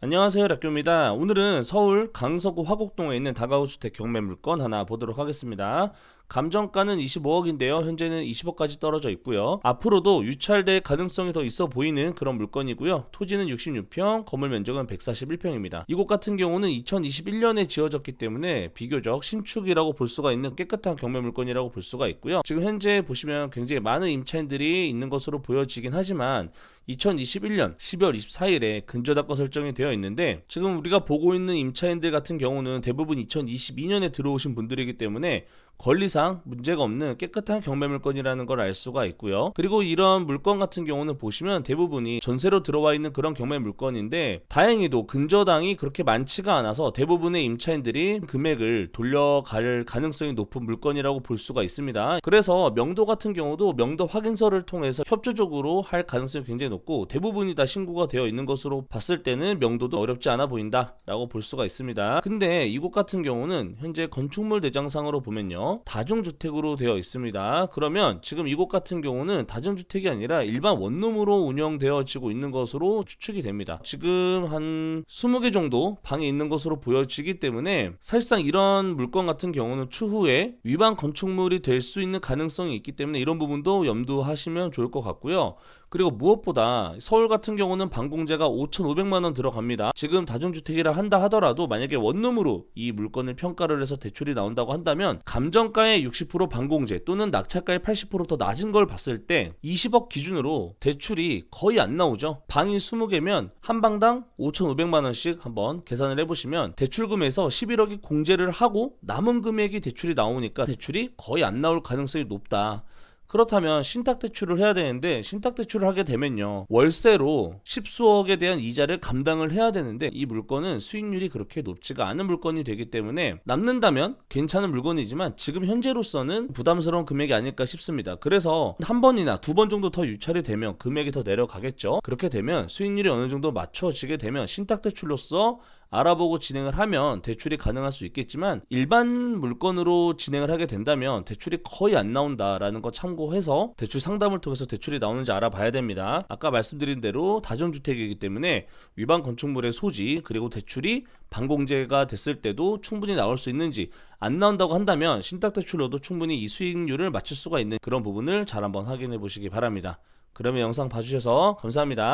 안녕하세요, 락교입니다. 오늘은 서울 강서구 화곡동에 있는 다가구 주택 경매 물건 하나 보도록 하겠습니다. 감정가는 25억인데요. 현재는 20억까지 떨어져 있고요. 앞으로도 유찰될 가능성이 더 있어 보이는 그런 물건이고요. 토지는 66평, 건물 면적은 141평입니다. 이곳 같은 경우는 2021년에 지어졌기 때문에 비교적 신축이라고 볼 수가 있는 깨끗한 경매 물건이라고 볼 수가 있고요. 지금 현재 보시면 굉장히 많은 임차인들이 있는 것으로 보여지긴 하지만 2021년 12월 24일에 근저당권 설정이 되어 있는데, 지금 우리가 보고 있는 임차인들 같은 경우는 대부분 2022년에 들어오신 분들이기 때문에 권리상 문제가 없는 깨끗한 경매 물건이라는 걸 알 수가 있고요. 그리고 이런 물건 같은 경우는 보시면 대부분이 전세로 들어와 있는 그런 경매 물건인데, 다행히도 근저당이 그렇게 많지가 않아서 대부분의 임차인들이 금액을 돌려갈 가능성이 높은 물건이라고 볼 수가 있습니다. 그래서 명도 같은 경우도 명도 확인서를 통해서 협조적으로 할 가능성이 굉장히 높고, 대부분이 다 신고가 되어 있는 것으로 봤을 때는 명도도 어렵지 않아 보인다 라고 볼 수가 있습니다. 근데 이곳 같은 경우는 현재 건축물 대장상으로 보면요, 다중주택으로 되어 있습니다. 그러면 지금 이곳 같은 경우는 다중주택이 아니라 일반 원룸으로 운영되어지고 있는 것으로 추측이 됩니다. 지금 한 20개 정도 방이 있는 것으로 보여지기 때문에 사실상 이런 물건 같은 경우는 추후에 위반 건축물이 될 수 있는 가능성이 있기 때문에 이런 부분도 염두하시면 좋을 것 같고요. 그리고 무엇보다 서울 같은 경우는 방공제가 5,500만 원 들어갑니다. 지금 다중주택이라 한다 하더라도 만약에 원룸으로 이 물건을 평가를 해서 대출이 나온다고 한다면 감정가의 60% 방공제 또는 낙찰가의 80%더 낮은 걸 봤을 때 20억 기준으로 대출이 거의 안 나오죠. 방이 20개면 한 방당 5,500만 원씩 한번 계산을 해보시면 대출금에서 11억이 공제를 하고 남은 금액이 대출이 나오니까 대출이 거의 안 나올 가능성이 높다. 그렇다면 신탁대출을 해야 되는데, 신탁대출을 하게 되면요, 월세로 십수억에 대한 이자를 감당을 해야 되는데 이 물건은 수익률이 그렇게 높지가 않은 물건이 되기 때문에 남는다면 괜찮은 물건이지만 지금 현재로서는 부담스러운 금액이 아닐까 싶습니다. 그래서 한 번이나 두 번 정도 더 유찰이 되면 금액이 더 내려가겠죠. 그렇게 되면 수익률이 어느 정도 맞춰지게 되면 신탁대출로서 알아보고 진행을 하면 대출이 가능할 수 있겠지만, 일반 물건으로 진행을 하게 된다면 대출이 거의 안 나온다라는 거 참고해서 대출 상담을 통해서 대출이 나오는지 알아봐야 됩니다. 아까 말씀드린 대로 다중주택이기 때문에 위반 건축물의 소지, 그리고 대출이 반공제가 됐을 때도 충분히 나올 수 있는지, 안 나온다고 한다면 신탁대출로도 충분히 이 수익률을 맞출 수가 있는 그런 부분을 잘 한번 확인해 보시기 바랍니다. 그러면 영상 봐주셔서 감사합니다.